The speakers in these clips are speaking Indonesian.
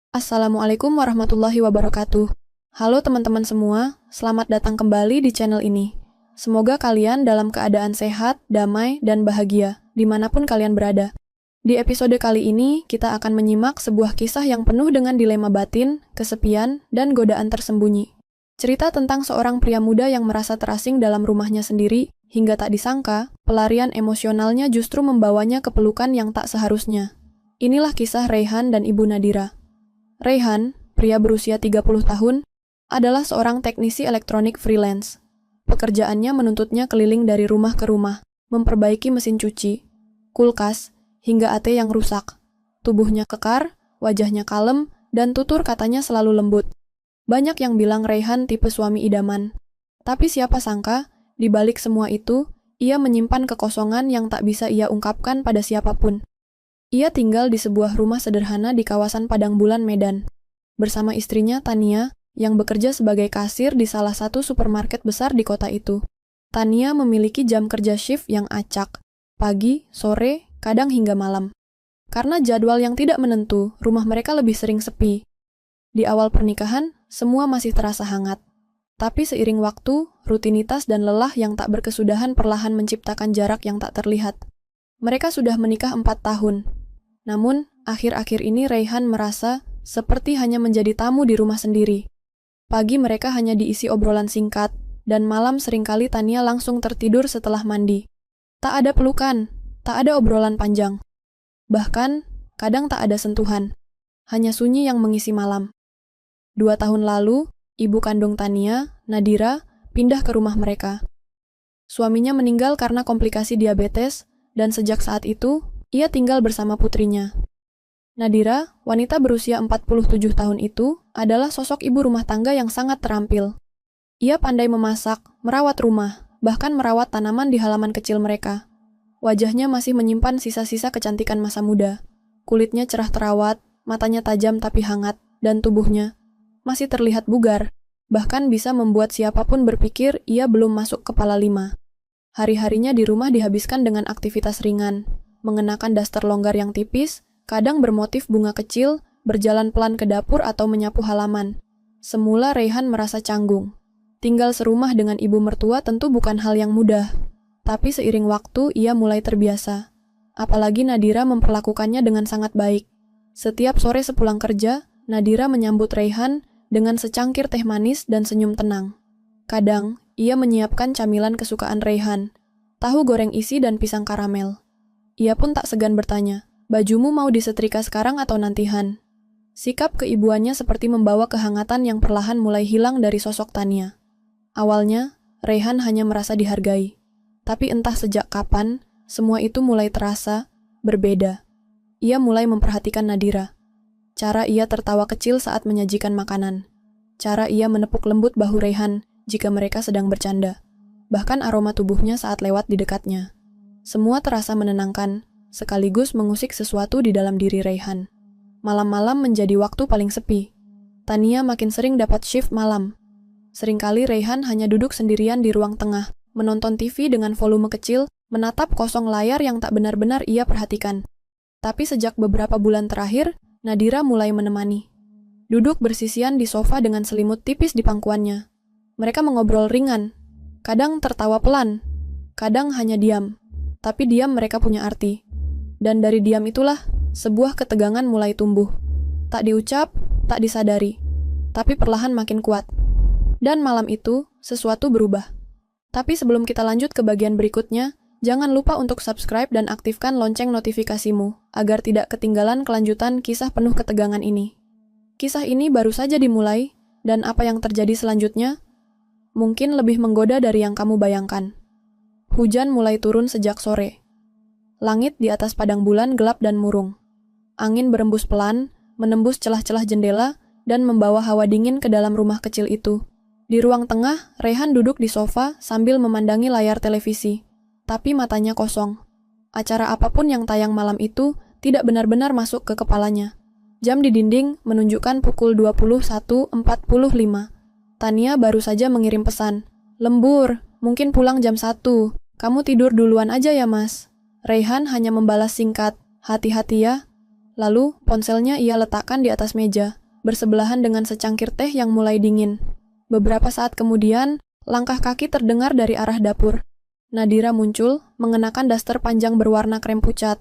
Assalamualaikum warahmatullahi wabarakatuh. Halo teman-teman semua, selamat datang kembali di channel ini. Semoga kalian dalam keadaan sehat, damai, dan bahagia, dimanapun kalian berada. Di episode kali ini, kita akan menyimak sebuah kisah yang penuh dengan dilema batin, kesepian, dan godaan tersembunyi. Cerita tentang seorang pria muda yang merasa terasing dalam rumahnya sendiri, hingga tak disangka, pelarian emosionalnya justru membawanya ke pelukan yang tak seharusnya. Inilah kisah Raihan dan Ibu Nadira. Raihan, pria berusia 30 tahun, adalah seorang teknisi elektronik freelance. Pekerjaannya menuntutnya keliling dari rumah ke rumah, memperbaiki mesin cuci, kulkas, hingga AC yang rusak. Tubuhnya kekar, wajahnya kalem, dan tutur katanya selalu lembut. Banyak yang bilang Raihan tipe suami idaman. Tapi siapa sangka, di balik semua itu, ia menyimpan kekosongan yang tak bisa ia ungkapkan pada siapapun. Ia tinggal di sebuah rumah sederhana di kawasan Padang Bulan, Medan, bersama istrinya Tania, yang bekerja sebagai kasir di salah satu supermarket besar di kota itu. Tania memiliki jam kerja shift yang acak, pagi, sore, kadang hingga malam. Karena jadwal yang tidak menentu, rumah mereka lebih sering sepi. Di awal pernikahan, semua masih terasa hangat. Tapi seiring waktu, rutinitas dan lelah yang tak berkesudahan perlahan menciptakan jarak yang tak terlihat. Mereka sudah menikah 4 tahun. Namun, akhir-akhir ini Raihan merasa seperti hanya menjadi tamu di rumah sendiri. Pagi mereka hanya diisi obrolan singkat, dan malam seringkali Tania langsung tertidur setelah mandi. Tak ada pelukan, tak ada obrolan panjang. Bahkan, kadang tak ada sentuhan. Hanya sunyi yang mengisi malam. 2 tahun lalu, ibu kandung Tania, Nadira, pindah ke rumah mereka. Suaminya meninggal karena komplikasi diabetes, dan sejak saat itu, ia tinggal bersama putrinya. Nadira, wanita berusia 47 tahun itu, adalah sosok ibu rumah tangga yang sangat terampil. Ia pandai memasak, merawat rumah, bahkan merawat tanaman di halaman kecil mereka. Wajahnya masih menyimpan sisa-sisa kecantikan masa muda. Kulitnya cerah terawat, matanya tajam tapi hangat, dan tubuhnya masih terlihat bugar, bahkan bisa membuat siapapun berpikir ia belum masuk kepala 5. Hari-harinya di rumah dihabiskan dengan aktivitas ringan, mengenakan daster longgar yang tipis, kadang bermotif bunga kecil, berjalan pelan ke dapur atau menyapu halaman. Semula Raihan merasa canggung. Tinggal serumah dengan ibu mertua tentu bukan hal yang mudah. Tapi seiring waktu ia mulai terbiasa. Apalagi Nadira memperlakukannya dengan sangat baik. Setiap sore sepulang kerja, Nadira menyambut Raihan dengan secangkir teh manis dan senyum tenang. Kadang, ia menyiapkan camilan kesukaan Raihan, tahu goreng isi dan pisang karamel. Ia pun tak segan bertanya, bajumu mau disetrika sekarang atau nantihan? Sikap keibuannya seperti membawa kehangatan yang perlahan mulai hilang dari sosok Tania. Awalnya, Raihan hanya merasa dihargai. Tapi entah sejak kapan, semua itu mulai terasa berbeda. Ia mulai memperhatikan Nadira. Cara ia tertawa kecil saat menyajikan makanan. Cara ia menepuk lembut bahu Raihan jika mereka sedang bercanda. Bahkan aroma tubuhnya saat lewat di dekatnya. Semua terasa menenangkan, sekaligus mengusik sesuatu di dalam diri Raihan. Malam-malam menjadi waktu paling sepi. Tania makin sering dapat shift malam. Seringkali Raihan hanya duduk sendirian di ruang tengah, menonton TV dengan volume kecil, menatap kosong layar yang tak benar-benar ia perhatikan. Tapi sejak beberapa bulan terakhir, Nadira mulai menemani. Duduk bersisian di sofa dengan selimut tipis di pangkuannya. Mereka mengobrol ringan, kadang tertawa pelan, kadang hanya diam. Tapi diam mereka punya arti. Dan dari diam itulah, sebuah ketegangan mulai tumbuh. Tak diucap, tak disadari. Tapi perlahan makin kuat. Dan malam itu, sesuatu berubah. Tapi sebelum kita lanjut ke bagian berikutnya, jangan lupa untuk subscribe dan aktifkan lonceng notifikasimu, agar tidak ketinggalan kelanjutan kisah penuh ketegangan ini. Kisah ini baru saja dimulai, dan apa yang terjadi selanjutnya, mungkin lebih menggoda dari yang kamu bayangkan. Hujan mulai turun sejak sore. Langit di atas padang bulan gelap dan murung. Angin berembus pelan, menembus celah-celah jendela, dan membawa hawa dingin ke dalam rumah kecil itu. Di ruang tengah, Raihan duduk di sofa sambil memandangi layar televisi. Tapi matanya kosong. Acara apapun yang tayang malam itu tidak benar-benar masuk ke kepalanya. Jam di dinding menunjukkan pukul 21.45. Tania baru saja mengirim pesan. Lembur, mungkin pulang jam 1. Kamu tidur duluan aja ya mas. Raihan hanya membalas singkat, hati-hati ya. Lalu, ponselnya ia letakkan di atas meja, bersebelahan dengan secangkir teh yang mulai dingin. Beberapa saat kemudian, langkah kaki terdengar dari arah dapur. Nadira muncul, mengenakan daster panjang berwarna krem pucat.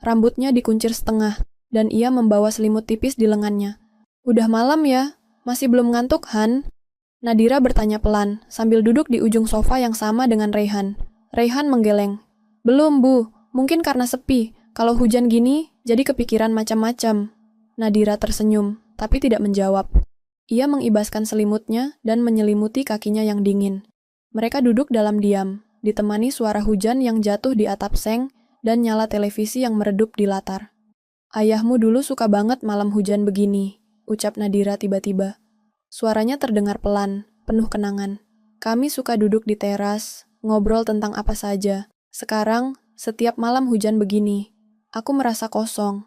Rambutnya dikuncir setengah, dan ia membawa selimut tipis di lengannya. "Udah malam ya? Masih belum ngantuk, Han?" Nadira bertanya pelan, sambil duduk di ujung sofa yang sama dengan Raihan. Raihan menggeleng. "Belum, Bu. Mungkin karena sepi. Kalau hujan gini, jadi kepikiran macam-macam." Nadira tersenyum, tapi tidak menjawab. Ia mengibaskan selimutnya dan menyelimuti kakinya yang dingin. Mereka duduk dalam diam, ditemani suara hujan yang jatuh di atap seng dan nyala televisi yang meredup di latar. "Ayahmu dulu suka banget malam hujan begini," ucap Nadira tiba-tiba. Suaranya terdengar pelan, penuh kenangan. "Kami suka duduk di teras, ngobrol tentang apa saja. Sekarang, setiap malam hujan begini, aku merasa kosong."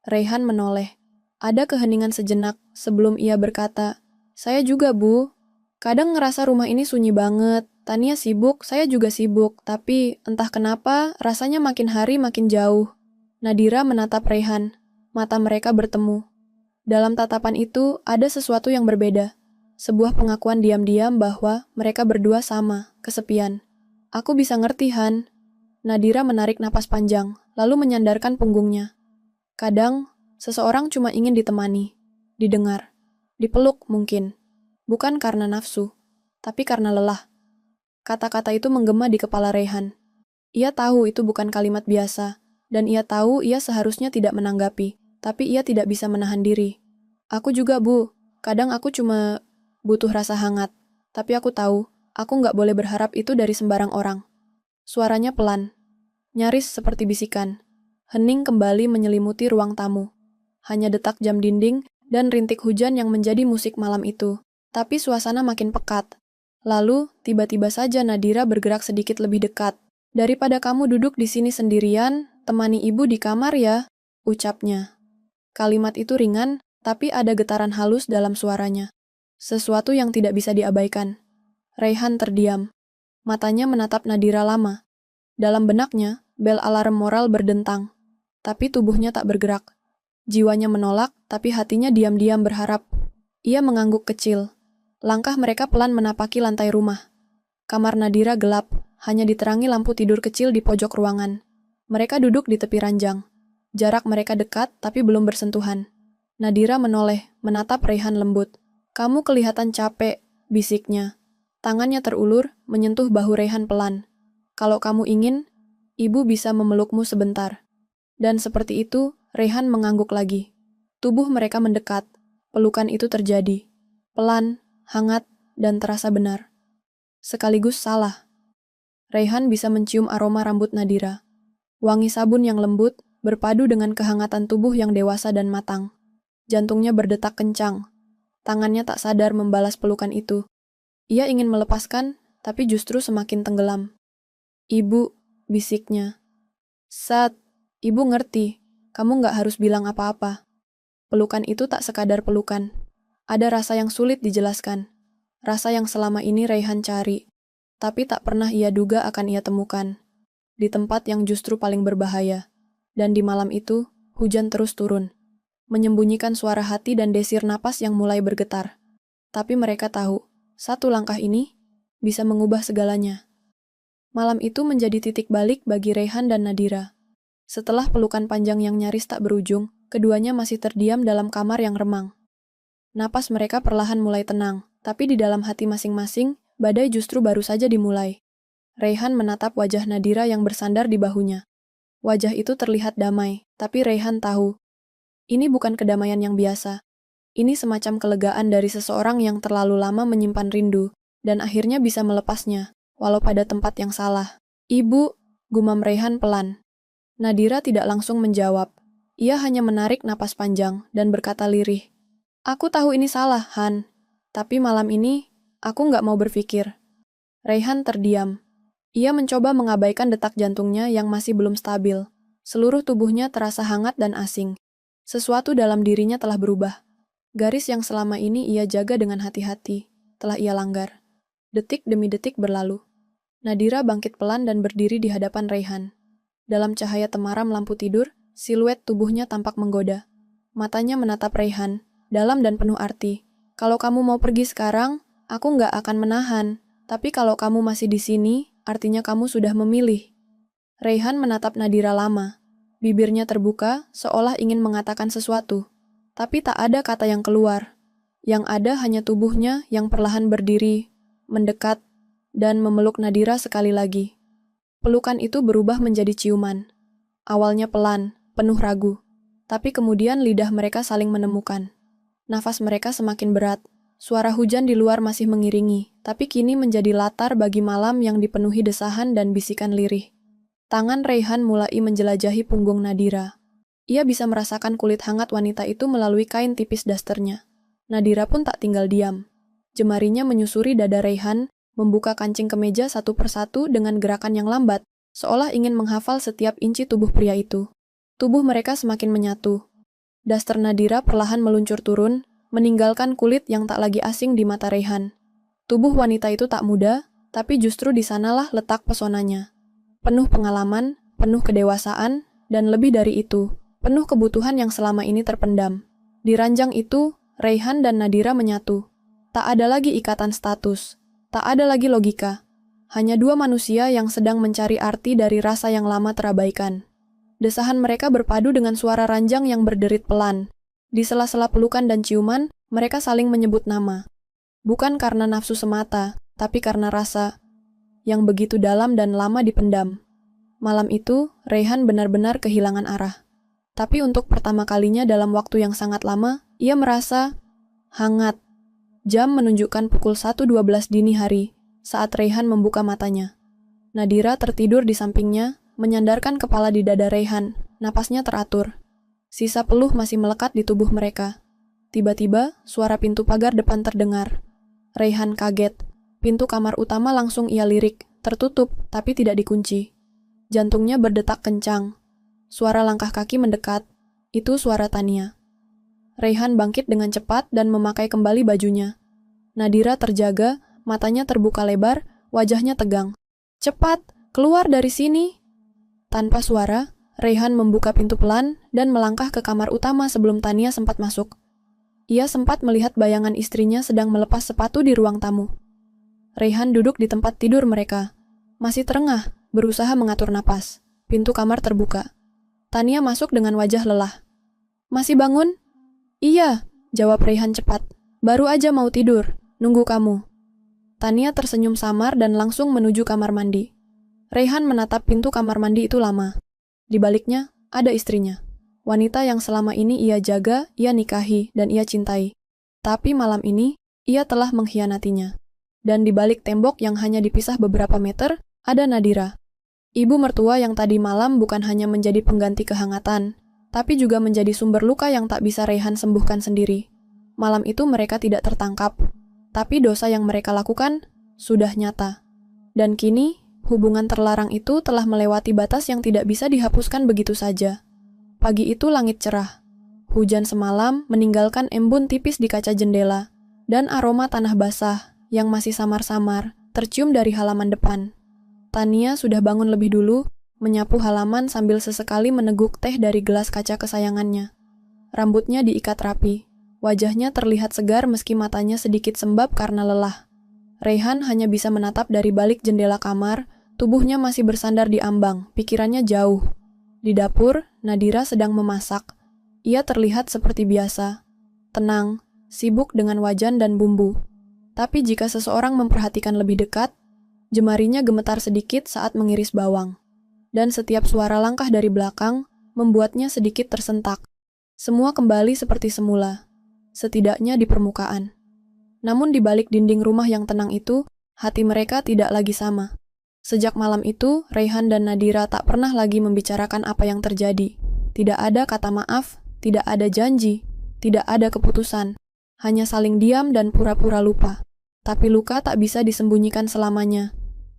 Raihan menoleh. Ada keheningan sejenak sebelum ia berkata, "Saya juga, Bu. Kadang ngerasa rumah ini sunyi banget. Tania sibuk, saya juga sibuk. Tapi entah kenapa rasanya makin hari makin jauh." Nadira menatap Raihan. Mata mereka bertemu. Dalam tatapan itu ada sesuatu yang berbeda. Sebuah pengakuan diam-diam bahwa mereka berdua sama, kesepian. "Aku bisa ngerti, Han." Nadira menarik napas panjang, lalu menyandarkan punggungnya. "Kadang, seseorang cuma ingin ditemani, didengar, dipeluk mungkin. Bukan karena nafsu, tapi karena lelah." Kata-kata itu menggema di kepala Raihan. Ia tahu itu bukan kalimat biasa, dan ia tahu ia seharusnya tidak menanggapi, tapi ia tidak bisa menahan diri. "Aku juga, Bu. Kadang aku cuma butuh rasa hangat, tapi aku tahu, aku nggak boleh berharap itu dari sembarang orang." Suaranya pelan, nyaris seperti bisikan. Hening kembali menyelimuti ruang tamu. Hanya detak jam dinding dan rintik hujan yang menjadi musik malam itu. Tapi suasana makin pekat. Lalu, tiba-tiba saja Nadira bergerak sedikit lebih dekat. "Daripada kamu duduk di sini sendirian, temani ibu di kamar ya," ucapnya. Kalimat itu ringan, tapi ada getaran halus dalam suaranya. Sesuatu yang tidak bisa diabaikan. Raihan terdiam. Matanya menatap Nadira lama. Dalam benaknya, bel alarm moral berdentang. Tapi tubuhnya tak bergerak. Jiwanya menolak, tapi hatinya diam-diam berharap. Ia mengangguk kecil. Langkah mereka pelan menapaki lantai rumah. Kamar Nadira gelap, hanya diterangi lampu tidur kecil di pojok ruangan. Mereka duduk di tepi ranjang. Jarak mereka dekat, tapi belum bersentuhan. Nadira menoleh, menatap Raihan lembut. "Kamu kelihatan capek," bisiknya. Tangannya terulur, menyentuh bahu Raihan pelan. "Kalau kamu ingin, ibu bisa memelukmu sebentar." Dan seperti itu, Raihan mengangguk lagi. Tubuh mereka mendekat. Pelukan itu terjadi. Pelan, hangat, dan terasa benar. Sekaligus salah. Raihan bisa mencium aroma rambut Nadira. Wangi sabun yang lembut, berpadu dengan kehangatan tubuh yang dewasa dan matang. Jantungnya berdetak kencang. Tangannya tak sadar membalas pelukan itu. Ia ingin melepaskan, tapi justru semakin tenggelam. "Ibu," bisiknya. "Sat, ibu ngerti. Kamu nggak harus bilang apa-apa." Pelukan itu tak sekadar pelukan. Ada rasa yang sulit dijelaskan. Rasa yang selama ini Raihan cari, tapi tak pernah ia duga akan ia temukan. Di tempat yang justru paling berbahaya. Dan di malam itu, hujan terus turun. Menyembunyikan suara hati dan desir napas yang mulai bergetar. Tapi mereka tahu, satu langkah ini bisa mengubah segalanya. Malam itu menjadi titik balik bagi Raihan dan Nadira. Setelah pelukan panjang yang nyaris tak berujung, keduanya masih terdiam dalam kamar yang remang. Napas mereka perlahan mulai tenang, tapi di dalam hati masing-masing, badai justru baru saja dimulai. Raihan menatap wajah Nadira yang bersandar di bahunya. Wajah itu terlihat damai, tapi Raihan tahu, ini bukan kedamaian yang biasa. Ini semacam kelegaan dari seseorang yang terlalu lama menyimpan rindu, dan akhirnya bisa melepasnya, walau pada tempat yang salah. "Ibu," gumam Raihan pelan. Nadira tidak langsung menjawab. Ia hanya menarik napas panjang dan berkata lirih, "Aku tahu ini salah, Han. Tapi malam ini, aku nggak mau berpikir." Raihan terdiam. Ia mencoba mengabaikan detak jantungnya yang masih belum stabil. Seluruh tubuhnya terasa hangat dan asing. Sesuatu dalam dirinya telah berubah. Garis yang selama ini ia jaga dengan hati-hati, telah ia langgar. Detik demi detik berlalu. Nadira bangkit pelan dan berdiri di hadapan Raihan. Dalam cahaya temaram lampu tidur, Siluet tubuhnya tampak menggoda. Matanya menatap Raihan, dalam dan penuh arti. Kalau kamu mau pergi sekarang, aku nggak akan menahan. Tapi kalau kamu masih di sini, artinya kamu sudah memilih. Raihan menatap Nadira lama. Bibirnya terbuka, seolah ingin mengatakan sesuatu. Tapi tak ada kata yang keluar. Yang ada hanya tubuhnya yang perlahan berdiri, mendekat, dan memeluk Nadira sekali lagi. Pelukan itu berubah menjadi ciuman. Awalnya pelan, penuh ragu. Tapi kemudian lidah mereka saling menemukan. Nafas mereka semakin berat. Suara hujan di luar masih mengiringi, tapi kini menjadi latar bagi malam yang dipenuhi desahan dan bisikan lirih. Tangan Raihan mulai menjelajahi punggung Nadira. Ia bisa merasakan kulit hangat wanita itu melalui kain tipis dasternya. Nadira pun tak tinggal diam. Jemarinya menyusuri dada Raihan, membuka kancing kemeja satu persatu dengan gerakan yang lambat, seolah ingin menghafal setiap inci tubuh pria itu. Tubuh mereka semakin menyatu. Daster Nadira perlahan meluncur turun, meninggalkan kulit yang tak lagi asing di mata Raihan. Tubuh wanita itu tak muda, tapi justru di sanalah letak pesonanya. Penuh pengalaman, penuh kedewasaan, dan lebih dari itu, penuh kebutuhan yang selama ini terpendam. Di ranjang itu, Raihan dan Nadira menyatu. Tak ada lagi ikatan status, tak ada lagi logika. Hanya dua manusia yang sedang mencari arti dari rasa yang lama terabaikan. Desahan mereka berpadu dengan suara ranjang yang berderit pelan. Di sela-sela pelukan dan ciuman, mereka saling menyebut nama. Bukan karena nafsu semata, tapi karena rasa yang begitu dalam dan lama dipendam. Malam itu, Raihan benar-benar kehilangan arah. Tapi untuk pertama kalinya dalam waktu yang sangat lama, ia merasa hangat. Jam menunjukkan pukul 1.12 dini hari, saat Raihan membuka matanya. Nadira tertidur di sampingnya, menyandarkan kepala di dada Raihan, napasnya teratur. Sisa peluh masih melekat di tubuh mereka. Tiba-tiba, suara pintu pagar depan terdengar. Raihan kaget. Pintu kamar utama langsung ia lirik, tertutup tapi tidak dikunci. Jantungnya berdetak kencang. Suara langkah kaki mendekat. Itu suara Tania. Raihan bangkit dengan cepat dan memakai kembali bajunya. Nadira terjaga, matanya terbuka lebar, wajahnya tegang. "Cepat, keluar dari sini!" Tanpa suara, Raihan membuka pintu pelan dan melangkah ke kamar utama sebelum Tania sempat masuk. Ia sempat melihat bayangan istrinya sedang melepas sepatu di ruang tamu. Raihan duduk di tempat tidur mereka. Masih terengah, berusaha mengatur napas. Pintu kamar terbuka. Tania masuk dengan wajah lelah. "Masih bangun?" "Iya," jawab Raihan cepat. "Baru aja mau tidur, nunggu kamu." Tania tersenyum samar dan langsung menuju kamar mandi. Raihan menatap pintu kamar mandi itu lama. Di baliknya, ada istrinya. Wanita yang selama ini ia jaga, ia nikahi, dan ia cintai. Tapi malam ini, ia telah mengkhianatinya. Dan di balik tembok yang hanya dipisah beberapa meter, ada Nadira. Ibu mertua yang tadi malam bukan hanya menjadi pengganti kehangatan, tapi juga menjadi sumber luka yang tak bisa Raihan sembuhkan sendiri. Malam itu mereka tidak tertangkap, tapi dosa yang mereka lakukan sudah nyata. Dan kini, hubungan terlarang itu telah melewati batas yang tidak bisa dihapuskan begitu saja. Pagi itu langit cerah. Hujan semalam meninggalkan embun tipis di kaca jendela, dan aroma tanah basah yang masih samar-samar tercium dari halaman depan. Tania sudah bangun lebih dulu, menyapu halaman sambil sesekali meneguk teh dari gelas kaca kesayangannya. Rambutnya diikat rapi. Wajahnya terlihat segar meski matanya sedikit sembab karena lelah. Raihan hanya bisa menatap dari balik jendela kamar. Tubuhnya masih bersandar di ambang, pikirannya jauh. Di dapur, Nadira sedang memasak. Ia terlihat seperti biasa, tenang, sibuk dengan wajan dan bumbu. Tapi jika seseorang memperhatikan lebih dekat, jemarinya gemetar sedikit saat mengiris bawang. Dan setiap suara langkah dari belakang membuatnya sedikit tersentak. Semua kembali seperti semula, setidaknya di permukaan. Namun di balik dinding rumah yang tenang itu, hati mereka tidak lagi sama. Sejak malam itu, Raihan dan Nadira tak pernah lagi membicarakan apa yang terjadi. Tidak ada kata maaf, tidak ada janji, tidak ada keputusan. Hanya saling diam dan pura-pura lupa. Tapi luka tak bisa disembunyikan selamanya.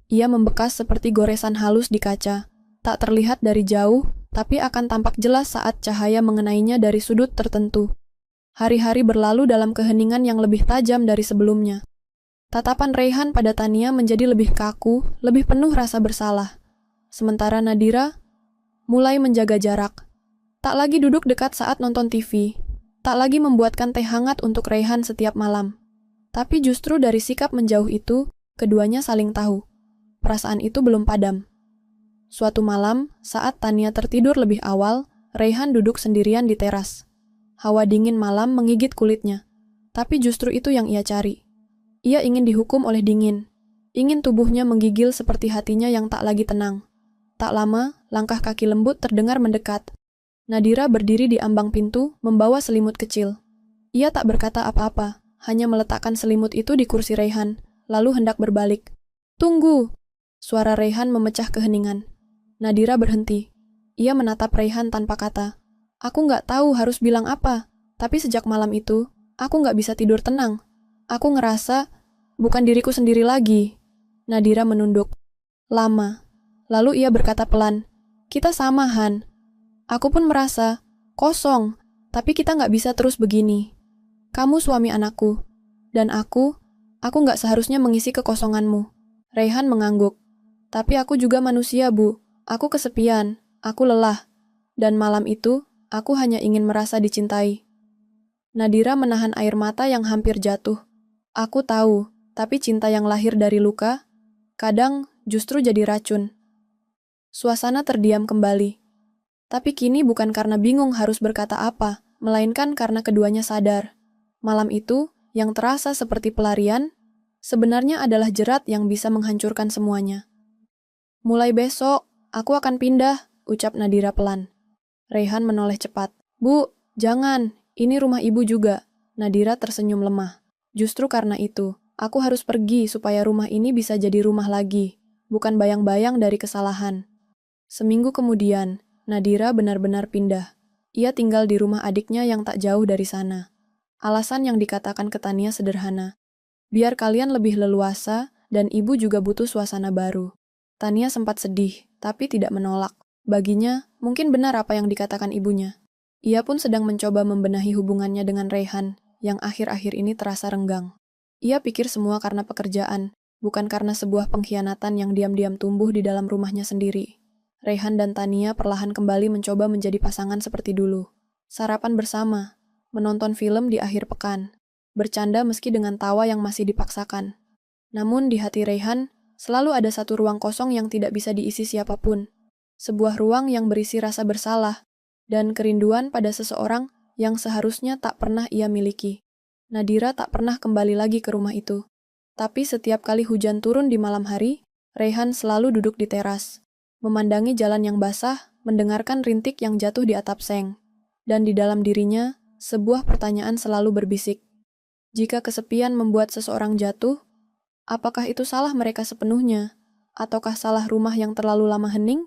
Ia membekas seperti goresan halus di kaca. Tak terlihat dari jauh, tapi akan tampak jelas saat cahaya mengenainya dari sudut tertentu. Hari-hari berlalu dalam keheningan yang lebih tajam dari sebelumnya. Tatapan Raihan pada Tania menjadi lebih kaku, lebih penuh rasa bersalah. Sementara Nadira mulai menjaga jarak. Tak lagi duduk dekat saat nonton TV, tak lagi membuatkan teh hangat untuk Raihan setiap malam. Tapi justru dari sikap menjauh itu, keduanya saling tahu. Perasaan itu belum padam. Suatu malam, saat Tania tertidur lebih awal, Raihan duduk sendirian di teras. Hawa dingin malam menggigit kulitnya. Tapi justru itu yang ia cari. Ia ingin dihukum oleh dingin. Ingin tubuhnya menggigil seperti hatinya yang tak lagi tenang. Tak lama, langkah kaki lembut terdengar mendekat. Nadira berdiri di ambang pintu, membawa selimut kecil. Ia tak berkata apa-apa, hanya meletakkan selimut itu di kursi Raihan, lalu hendak berbalik. "Tunggu!" Suara Raihan memecah keheningan. Nadira berhenti. Ia menatap Raihan tanpa kata. "Aku nggak tahu harus bilang apa, tapi sejak malam itu, aku nggak bisa tidur tenang. Aku ngerasa bukan diriku sendiri lagi." Nadira menunduk. Lama. Lalu ia berkata pelan, "Kita sama, Han. Aku pun merasa kosong, tapi kita nggak bisa terus begini. Kamu suami anakku, dan aku nggak seharusnya mengisi kekosonganmu." Raihan mengangguk. "Tapi aku juga manusia, Bu. Aku kesepian, aku lelah. Dan malam itu, aku hanya ingin merasa dicintai." Nadira menahan air mata yang hampir jatuh. "Aku tahu, tapi cinta yang lahir dari luka, kadang justru jadi racun." Suasana terdiam kembali. Tapi kini bukan karena bingung harus berkata apa, melainkan karena keduanya sadar. Malam itu, yang terasa seperti pelarian, sebenarnya adalah jerat yang bisa menghancurkan semuanya. "Mulai besok, aku akan pindah," ucap Nadira pelan. Raihan menoleh cepat. "Bu, jangan, ini rumah ibu juga." Nadira tersenyum lemah. "Justru karena itu, aku harus pergi supaya rumah ini bisa jadi rumah lagi, bukan bayang-bayang dari kesalahan." Seminggu kemudian, Nadira benar-benar pindah. Ia tinggal di rumah adiknya yang tak jauh dari sana. Alasan yang dikatakan ke Tania sederhana. Biar kalian lebih leluasa, dan ibu juga butuh suasana baru. Tania sempat sedih, tapi tidak menolak. Baginya, mungkin benar apa yang dikatakan ibunya. Ia pun sedang mencoba membenahi hubungannya dengan Raihan, yang akhir-akhir ini terasa renggang. Ia pikir semua karena pekerjaan, bukan karena sebuah pengkhianatan yang diam-diam tumbuh di dalam rumahnya sendiri. Raihan dan Tania perlahan kembali mencoba menjadi pasangan seperti dulu. Sarapan bersama, menonton film di akhir pekan, bercanda meski dengan tawa yang masih dipaksakan. Namun di hati Raihan, selalu ada satu ruang kosong yang tidak bisa diisi siapapun. Sebuah ruang yang berisi rasa bersalah, dan kerinduan pada seseorang yang seharusnya tak pernah ia miliki. Nadira tak pernah kembali lagi ke rumah itu. Tapi setiap kali hujan turun di malam hari, Raihan selalu duduk di teras, memandangi jalan yang basah, mendengarkan rintik yang jatuh di atap seng. Dan di dalam dirinya, sebuah pertanyaan selalu berbisik. Jika kesepian membuat seseorang jatuh, apakah itu salah mereka sepenuhnya? Ataukah salah rumah yang terlalu lama hening?